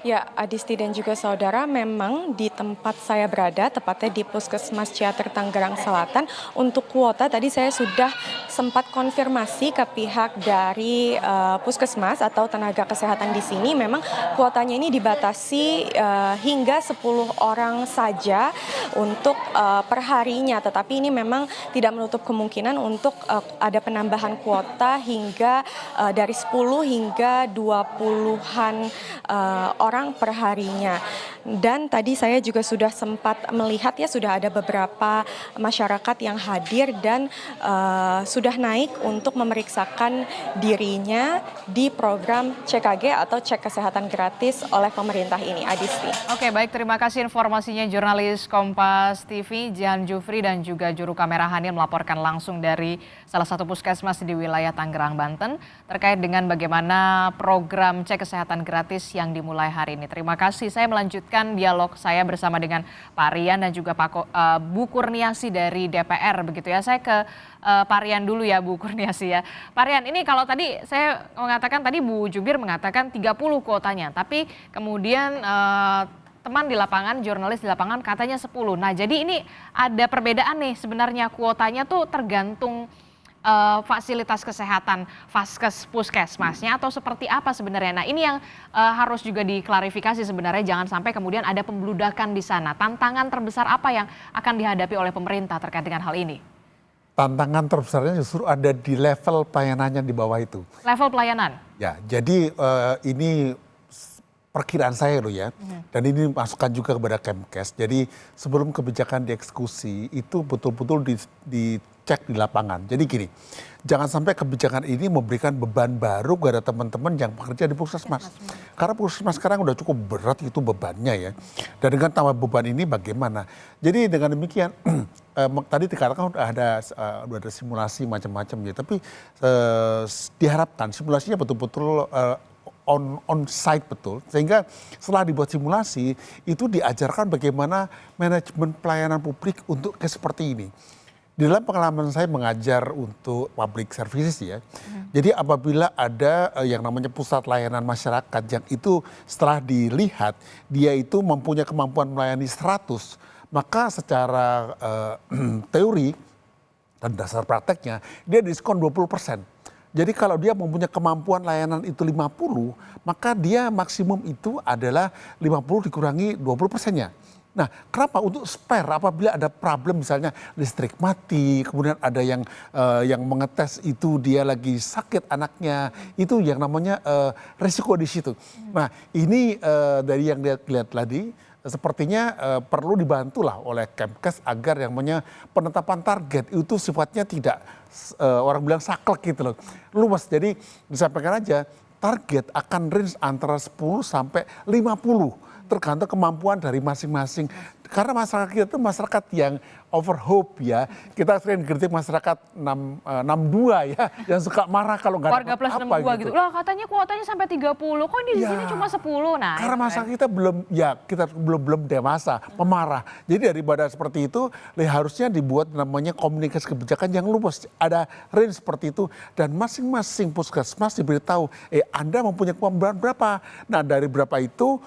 Ya, Adisti dan juga saudara, memang di tempat saya berada, tepatnya di Puskesmas Ciater, Tangerang Selatan, untuk kuota tadi saya sudah sempat konfirmasi ke pihak dari Puskesmas atau tenaga kesehatan di sini. Memang kuotanya ini dibatasi hingga 10 orang saja untuk perharinya, tetapi ini memang tidak menutup kemungkinan untuk ada penambahan kuota hingga dari 10 hingga 20-an orang perharinya. Dan tadi saya juga sudah sempat melihat ya sudah ada beberapa masyarakat yang hadir dan sudah naik untuk memeriksakan dirinya di program CKG atau cek kesehatan gratis oleh pemerintah ini. Adisti. Oke, baik, terima kasih informasinya jurnalis Kompas TV Jihan Jufri dan juga juru kamera Hani melaporkan langsung dari salah satu puskesmas di wilayah Tangerang, Banten terkait dengan bagaimana program cek kesehatan gratis yang dimulai hari ini. Terima kasih. Saya melanjutkan dialog saya bersama dengan Pak Rian dan juga Bu Kurniasi dari DPR begitu ya. Saya ke Pak Rian dulu ya, Bu Kurniasi ya. Pak Rian, ini kalau tadi saya mengatakan, tadi Bu Jubir mengatakan 30 kuotanya, tapi kemudian teman di lapangan, jurnalis di lapangan katanya 10. Nah, jadi ini ada perbedaan nih sebenarnya, kuotanya tuh tergantung fasilitas kesehatan vaskes puskesmasnya atau seperti apa sebenarnya. Nah, ini yang harus juga diklarifikasi sebenarnya, jangan sampai kemudian ada pembludakan di sana. Tantangan terbesar apa yang akan dihadapi oleh pemerintah terkait dengan hal ini? Tantangan terbesarnya justru ada di level pelayanannya di bawah itu. Level pelayanan? Ya, jadi ini perkiraan saya loh ya, dan ini masukan juga kepada Kemkes. Jadi sebelum kebijakan dieksekusi itu betul-betul dicek di lapangan. Jadi gini, jangan sampai kebijakan ini memberikan beban baru kepada teman-teman yang bekerja di puskesmas. Karena puskesmas sekarang udah cukup berat itu bebannya ya. Dan dengan tambah beban ini bagaimana? Jadi dengan demikian, tadi dikatakan udah ada simulasi macam-macam ya, tapi diharapkan simulasinya betul-betul on site betul, sehingga setelah dibuat simulasi itu diajarkan bagaimana manajemen pelayanan publik untuk seperti ini. Di dalam pengalaman saya mengajar untuk public services ya, jadi apabila ada yang namanya pusat layanan masyarakat yang itu setelah dilihat dia itu mempunyai kemampuan melayani 100, maka secara teori dan dasar prakteknya dia diskon 20%. Jadi kalau dia mempunyai kemampuan layanan itu 50, maka dia maksimum itu adalah 50 dikurangi 20%-nya. Nah, kenapa? Untuk spare apabila ada problem misalnya listrik mati, kemudian ada yang mengetes itu dia lagi sakit anaknya, itu yang namanya risiko di situ. Nah, ini dari yang lihat tadi, sepertinya perlu dibantulah oleh Kemkes agar yang namanya penetapan target itu sifatnya tidak orang bilang saklek gitu loh, luas. Jadi disampaikan aja target akan range antara 10 sampai 50 tergantung kemampuan dari masing-masing. Karena masyarakat kita itu masyarakat yang overhope ya. Kita sering kritik masyarakat 62 ya, yang suka marah kalau nggak Warga plus 62 gitu. Lah katanya kuotanya sampai 30, kok di sini cuma 10. Nah, karena masyarakat kita belum dewasa, pemarah. Jadi daripada seperti itu, harusnya dibuat namanya komunikasi kebijakan yang luas. Ada range seperti itu dan masing-masing puskesmas diberitahu, Anda mempunyai kemampuan berapa. Nah, dari berapa itu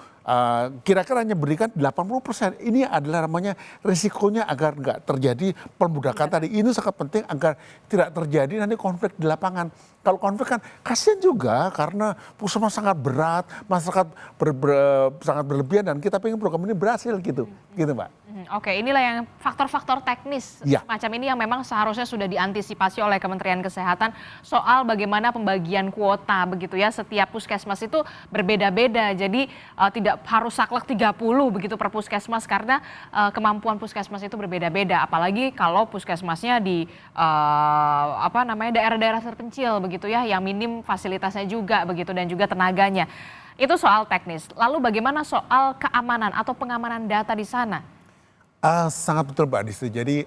kira-kira hanya berikan 80%. Ini adalah namanya risikonya agar nggak terjadi pembudakan tadi. Ini sangat penting agar tidak terjadi nanti konflik di lapangan. Kalau konflik kan kasihan juga karena puskesmas sangat berat, masyarakat sangat berlebihan dan kita pengen program ini berhasil gitu, gitu Mbak. Oke, inilah yang faktor-faktor teknis semacam ini yang memang seharusnya sudah diantisipasi oleh Kementerian Kesehatan soal bagaimana pembagian kuota begitu ya. Setiap puskesmas itu berbeda-beda, jadi tidak harus saklek 30 begitu per puskesmas karena kemampuan puskesmas itu berbeda-beda. Apalagi kalau puskesmasnya di daerah-daerah terpencil begitu ya, yang minim fasilitasnya juga begitu dan juga tenaganya. Itu soal teknis. Lalu bagaimana soal keamanan atau pengamanan data di sana? Sangat betul Mbak Adisti. Jadi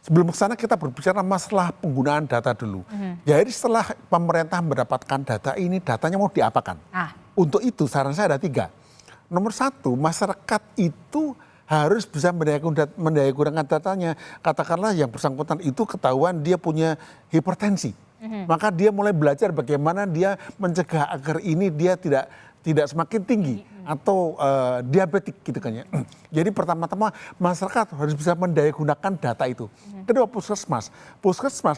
sebelum ke sana kita berbicara masalah penggunaan data dulu. Jadi setelah pemerintah mendapatkan data ini, datanya mau diapakan? Untuk itu saran saya ada 3. Nomor 1, masyarakat itu harus bisa mendayagunakan datanya. Katakanlah yang bersangkutan itu ketahuan dia punya hipertensi. Maka dia mulai belajar bagaimana dia mencegah agar ini dia tidak semakin tinggi atau diabetik gitu kan ya. Jadi pertama-tama masyarakat harus bisa mendayagunakan data itu. Kedua, puskesmas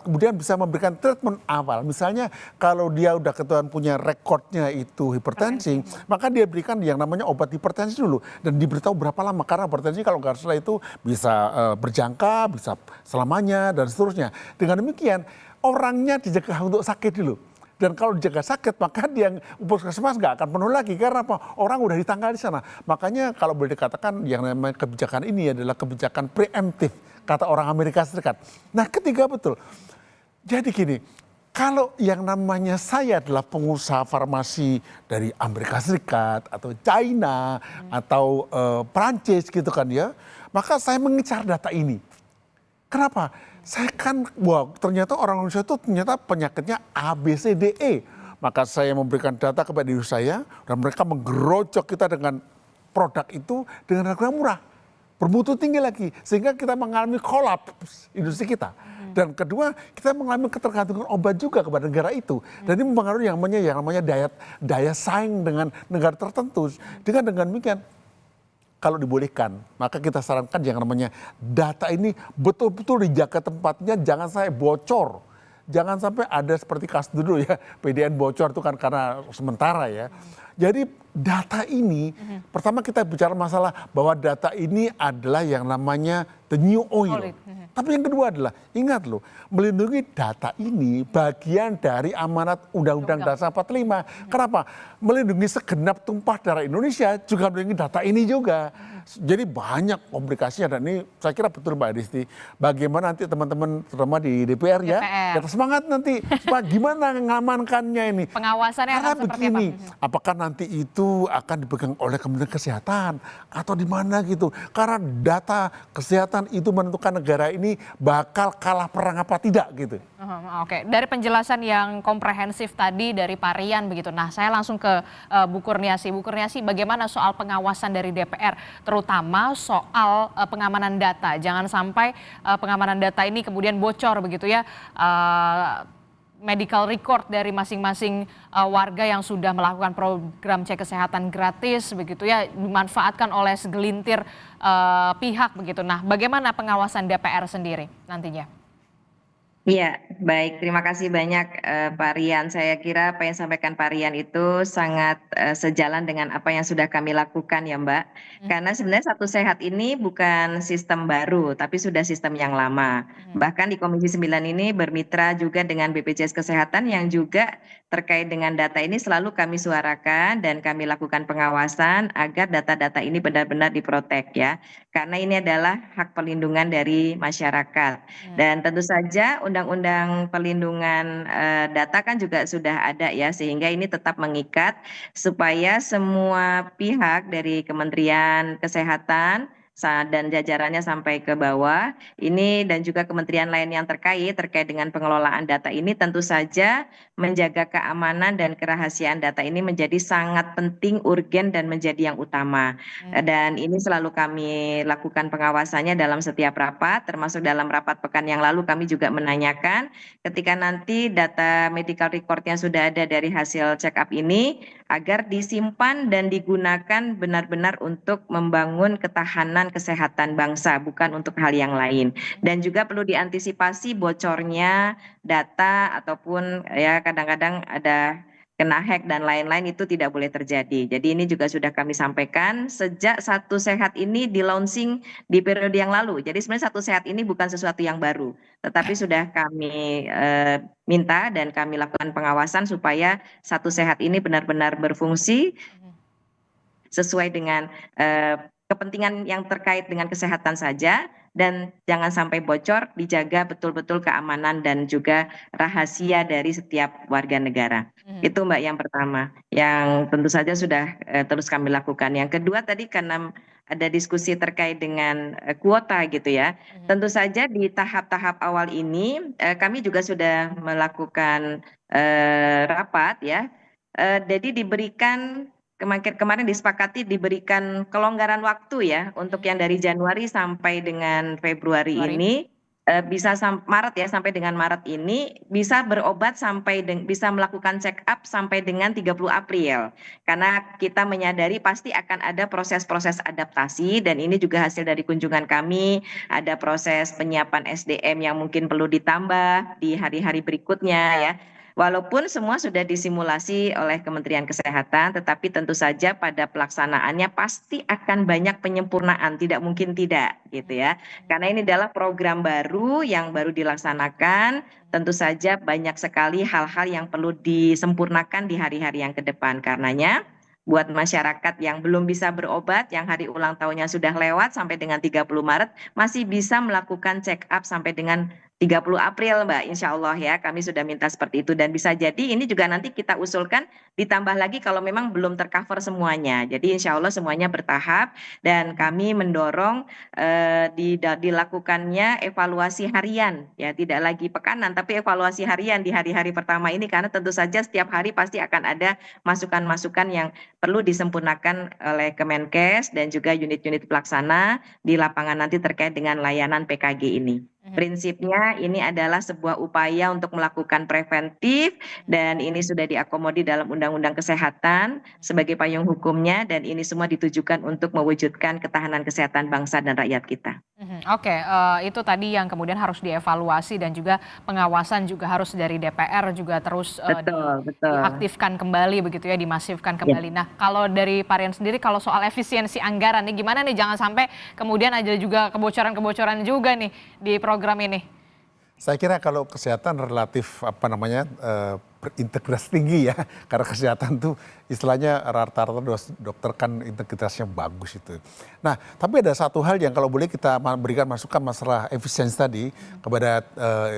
kemudian bisa memberikan treatment awal. Misalnya kalau dia udah ketahuan punya rekodnya itu hipertensi, maka dia berikan yang namanya obat hipertensi dulu dan diberitahu berapa lama, karena hipertensi kalau nggak salah itu bisa berjangka, bisa selamanya dan seterusnya. Dengan demikian orangnya dicegah untuk sakit dulu. Dan kalau dijaga sakit, maka yang puskesmas nggak akan penuh lagi. Karena apa? Orang udah ditanggal di sana. Makanya kalau boleh dikatakan yang namanya kebijakan ini adalah kebijakan preemptif, kata orang Amerika Serikat. Nah, ketiga betul. Jadi gini, kalau yang namanya saya adalah pengusaha farmasi dari Amerika Serikat atau China atau Prancis gitu kan ya, maka saya mengincar data ini. Kenapa? Saya kan, wah ternyata orang Indonesia itu ternyata penyakitnya A, B, C, D, E. Maka saya memberikan data kepada diri saya dan mereka menggerojok kita dengan produk itu dengan harga murah. Bermutu tinggi lagi. Sehingga kita mengalami kolaps industri kita. Dan kedua, kita mengalami ketergantungan obat juga kepada negara itu. Dan ini mempengaruhi yang namanya daya saing dengan negara tertentu. Dengan demikian, kalau dibolehkan, maka kita sarankan yang namanya data ini betul-betul dijaga tempatnya, jangan sampai bocor. Jangan sampai ada seperti kasus dulu ya, PDN bocor itu kan karena sementara ya. Jadi data ini, pertama kita bicara masalah bahwa data ini adalah yang namanya the new oil. Tapi yang kedua adalah, ingat loh, melindungi data ini bagian dari amanat Undang-Undang Dasar 45. Kenapa? Melindungi segenap tumpah darah Indonesia juga melindungi data ini juga. Jadi banyak komplikasinya dan ini saya kira betul Mbak Disti. Bagaimana nanti teman-teman terutama di DPR ya, kita semangat nanti gimana ngamankannya ini. Pengawasannya Karena akan seperti begini, apa? apakah nanti itu akan dipegang oleh Kementerian Kesehatan atau di mana gitu. Karena data kesehatan itu menentukan negara ini bakal kalah perang apa tidak gitu. Oke, dari penjelasan yang komprehensif tadi dari Pak Rian begitu. Nah, saya langsung ke Bu Kurniasi. Bu Kurniasi, bagaimana soal pengawasan dari DPR, terutama soal pengamanan data. Jangan sampai pengamanan data ini kemudian bocor begitu ya. Medical record dari masing-masing warga yang sudah melakukan program cek kesehatan gratis begitu ya, dimanfaatkan oleh segelintir pihak begitu. Nah, bagaimana pengawasan DPR sendiri nantinya? Iya, baik. Terima kasih banyak Pak Rian. Saya kira apa yang sampaikan Pak Rian itu sangat sejalan dengan apa yang sudah kami lakukan ya Mbak. Karena sebenarnya Satu Sehat ini bukan sistem baru, tapi sudah sistem yang lama. Bahkan di Komisi 9 ini bermitra juga dengan BPJS Kesehatan yang juga terkait dengan data ini selalu kami suarakan dan kami lakukan pengawasan agar data-data ini benar-benar diprotek ya. Karena ini adalah hak perlindungan dari masyarakat. Dan tentu saja Undang-Undang Perlindungan Data kan juga sudah ada ya, sehingga ini tetap mengikat supaya semua pihak dari Kementerian Kesehatan dan jajarannya sampai ke bawah ini dan juga kementerian lain yang terkait dengan pengelolaan data ini tentu saja menjaga keamanan dan kerahasiaan data ini menjadi sangat penting, urgen dan menjadi yang utama. Dan ini selalu kami lakukan pengawasannya dalam setiap rapat, termasuk dalam rapat pekan yang lalu kami juga menanyakan ketika nanti data medical recordnya sudah ada dari hasil check up ini agar disimpan dan digunakan benar-benar untuk membangun ketahanan kesehatan bangsa, bukan untuk hal yang lain. Dan juga perlu diantisipasi bocornya data ataupun ya kadang-kadang ada kena hack dan lain-lain, itu tidak boleh terjadi. Jadi ini juga sudah kami sampaikan sejak Satu Sehat ini di launching di periode yang lalu. Jadi sebenarnya Satu Sehat ini bukan sesuatu yang baru, tetapi sudah kami minta dan kami lakukan pengawasan supaya Satu Sehat ini benar-benar berfungsi sesuai dengan kepentingan yang terkait dengan kesehatan saja dan jangan sampai bocor, dijaga betul-betul keamanan dan juga rahasia dari setiap warga negara. Itu Mbak yang pertama, yang tentu saja sudah terus kami lakukan. Yang kedua tadi karena ada diskusi terkait dengan kuota gitu ya. Tentu saja di tahap-tahap awal ini kami juga sudah melakukan rapat ya. Jadi diberikan kemarin disepakati diberikan kelonggaran waktu ya untuk yang dari Januari sampai dengan Februari ini bisa Maret ya, sampai dengan Maret ini bisa berobat sampai bisa melakukan check up sampai dengan 30 April. Karena kita menyadari pasti akan ada proses-proses adaptasi dan ini juga hasil dari kunjungan kami, ada proses penyiapan SDM yang mungkin perlu ditambah di hari-hari berikutnya ya. Walaupun semua sudah disimulasi oleh Kementerian Kesehatan, tetapi tentu saja pada pelaksanaannya pasti akan banyak penyempurnaan, tidak mungkin tidak gitu ya. Karena ini adalah program baru yang baru dilaksanakan, tentu saja banyak sekali hal-hal yang perlu disempurnakan di hari-hari yang ke depan. Karenanya buat masyarakat yang belum bisa berobat, yang hari ulang tahunnya sudah lewat sampai dengan 30 Maret, masih bisa melakukan check up sampai dengan 30 April Mbak, insya Allah ya kami sudah minta seperti itu dan bisa jadi ini juga nanti kita usulkan ditambah lagi kalau memang belum tercover semuanya. Jadi insya Allah semuanya bertahap dan kami mendorong dilakukannya evaluasi harian ya, tidak lagi pekanan tapi evaluasi harian di hari-hari pertama ini karena tentu saja setiap hari pasti akan ada masukan-masukan yang perlu disempurnakan oleh Kemenkes dan juga unit-unit pelaksana di lapangan nanti terkait dengan layanan PKG ini. Prinsipnya ini adalah sebuah upaya untuk melakukan preventif dan ini sudah diakomodir dalam Undang-Undang Kesehatan sebagai payung hukumnya dan ini semua ditujukan untuk mewujudkan ketahanan kesehatan bangsa dan rakyat kita. Oke, itu tadi yang kemudian harus dievaluasi dan juga pengawasan juga harus dari DPR juga terus Betul. diaktifkan kembali begitu ya, dimasifkan kembali. Nah, kalau dari Pak Rian sendiri kalau soal efisiensi anggaran nih gimana nih, jangan sampai kemudian ada juga kebocoran-kebocoran juga nih di program ini. Saya kira kalau kesehatan relatif berintegritas tinggi ya, karena kesehatan tuh istilahnya rata-rata dokter kan integritasnya bagus itu. Nah, tapi ada satu hal yang kalau boleh kita berikan masukan masalah efisiensi tadi kepada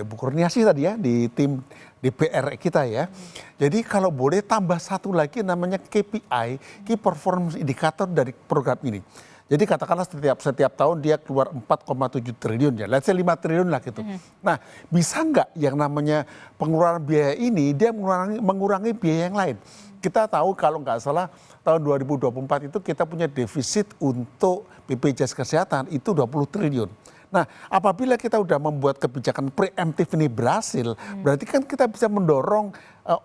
Ibu Kurniasi tadi ya di tim DPR kita ya. Jadi kalau boleh tambah satu lagi namanya KPI, Key Performance Indicator dari program ini. Jadi katakanlah setiap tahun dia keluar 4,7 triliun ya, let's say 5 triliun lah gitu. Nah, bisa nggak yang namanya pengeluaran biaya ini dia mengurangi biaya yang lain? Kita tahu kalau nggak salah tahun 2024 itu kita punya defisit untuk BPJS Kesehatan itu 20 triliun. Nah, apabila kita udah membuat kebijakan preemptif ini berhasil, berarti kan kita bisa mendorong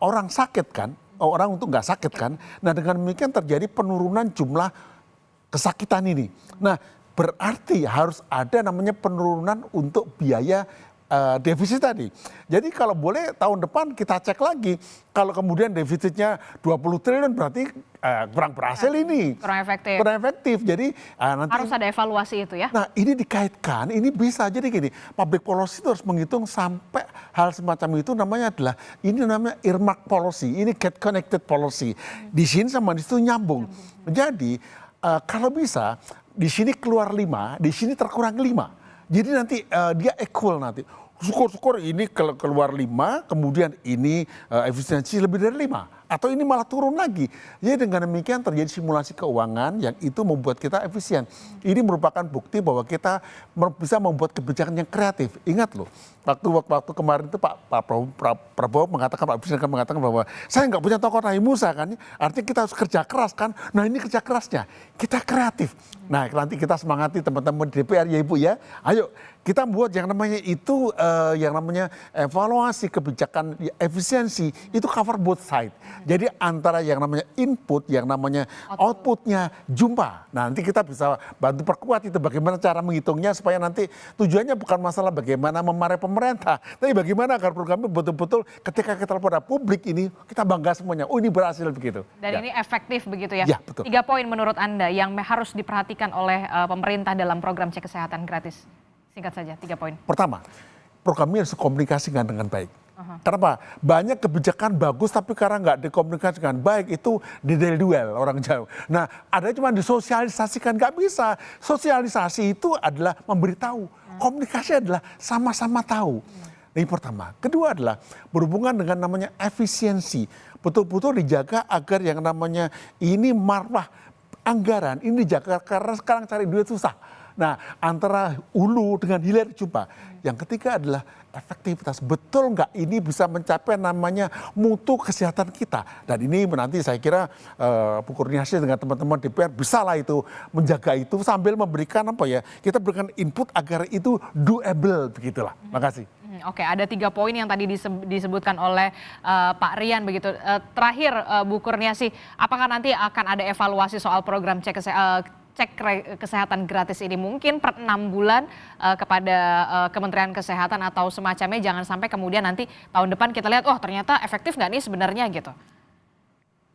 orang sakit kan, orang untuk nggak sakit kan. Nah, dengan demikian terjadi penurunan jumlah kesakitan ini. Nah, berarti harus ada namanya penurunan untuk biaya defisit tadi. Jadi kalau boleh tahun depan kita cek lagi. Kalau kemudian defisitnya 20 triliun berarti kurang berhasil ini. Kurang efektif. Kurang efektif. Jadi nanti harus ada evaluasi itu ya. Nah, ini dikaitkan, ini bisa jadi gini. Public policy itu harus menghitung sampai hal semacam itu namanya adalah ini namanya earmark policy, ini get connected policy. Di sini sama di situ nyambung. Jadi kalau bisa di sini keluar 5, di sini terkurang 5. Jadi nanti dia equal nanti. Syukur-syukur ini keluar 5, kemudian ini efisiensi lebih dari 5. Atau ini malah turun lagi. Jadi dengan demikian terjadi simulasi keuangan yang itu membuat kita efisien. Ini merupakan bukti bahwa kita bisa membuat kebijakan yang kreatif. Ingat loh, waktu kemarin itu Pak Prabowo mengatakan, Pak Presiden mengatakan bahwa saya nggak punya tokoh Nabi Musa kan. Artinya kita harus kerja keras kan. Nah ini kerja kerasnya, kita kreatif. Nah nanti kita semangati teman-teman di DPR ya Ibu ya. Ayo kita buat yang namanya itu, yang namanya evaluasi kebijakan efisiensi, itu cover both side. Jadi antara yang namanya input, yang namanya outputnya jumpa. Nah nanti kita bisa bantu perkuat itu bagaimana cara menghitungnya supaya nanti tujuannya bukan masalah bagaimana memarahi pemerintah. Tapi bagaimana agar programnya betul-betul ketika kita pada publik ini kita bangga semuanya. Oh ini berhasil begitu. Dan ini efektif begitu ya. Ya betul. 3 poin menurut Anda yang harus diperhatikan oleh pemerintah dalam program cek kesehatan gratis. Singkat saja, 3 poin. Pertama, programnya harus dikomunikasikan dengan baik. Kenapa? Banyak kebijakan bagus tapi karena nggak dikomunikasikan baik itu didel-duel orang Jawa. Nah ada cuma disosialisasikan, nggak bisa. Sosialisasi itu adalah memberitahu. Komunikasi adalah sama-sama tahu. Ini pertama. Kedua adalah berhubungan dengan namanya efisiensi. Betul-betul dijaga agar yang namanya ini marwah anggaran ini dijaga karena sekarang cari duit susah. Nah antara hulu dengan hilir jumpa. Yang ketiga adalah efektivitas. Betul nggak ini bisa mencapai namanya mutu kesehatan kita. Dan ini nanti saya kira Bu Kurniasi dengan teman-teman DPR bisa lah itu menjaga itu sambil memberikan apa ya, kita berikan input agar itu doable begitulah. Makasih. Oke, ada 3 poin yang tadi disebutkan oleh Pak Rian begitu. Terakhir Bu Kurniasi, apakah nanti akan ada evaluasi soal program cek kesehatan gratis ini mungkin per 6 bulan kepada Kementerian Kesehatan atau semacamnya, jangan sampai kemudian nanti tahun depan kita lihat, oh ternyata efektif nggak nih sebenarnya gitu.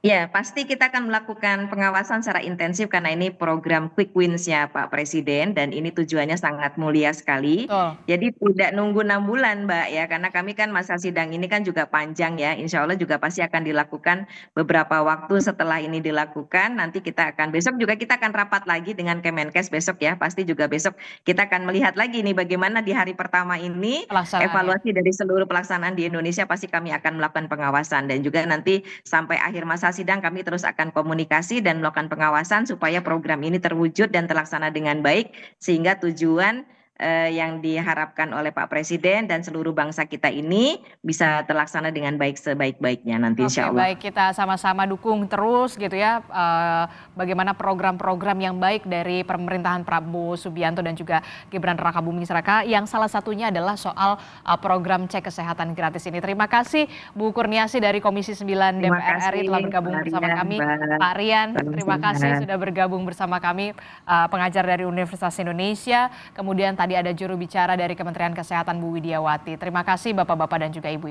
Ya, pasti kita akan melakukan pengawasan secara intensif karena ini program quick wins-nya Pak Presiden dan ini tujuannya sangat mulia sekali. Betul. Jadi tidak nunggu 6 bulan Mbak ya, karena kami kan masa sidang ini kan juga panjang ya. Insya Allah juga pasti akan dilakukan beberapa waktu setelah ini dilakukan. Nanti kita akan besok juga kita akan rapat lagi dengan Kemenkes besok ya. Pasti juga besok kita akan melihat lagi nih bagaimana di hari pertama ini Pelaksanaan, evaluasi dari seluruh pelaksanaan di Indonesia. Pasti kami akan melakukan pengawasan dan juga nanti sampai akhir masa sidang kami terus akan komunikasi dan melakukan pengawasan supaya program ini terwujud dan terlaksana dengan baik sehingga tujuan yang diharapkan oleh Pak Presiden dan seluruh bangsa kita ini bisa terlaksana dengan baik sebaik-baiknya nanti insya Allah. Baik, kita sama-sama dukung terus gitu ya bagaimana program-program yang baik dari pemerintahan Prabowo Subianto dan juga Gibran Rakabuming Raka yang salah satunya adalah soal program cek kesehatan gratis ini. Terima kasih Bu Kurniasi dari Komisi 9 DPR RI telah bergabung bersama kami. Pak Rian, terima kasih sudah bergabung bersama kami, pengajar dari Universitas Indonesia. Kemudian tadi ada juru bicara dari Kementerian Kesehatan Bu Widiawati. Terima kasih Bapak-bapak dan juga Ibu-ibu.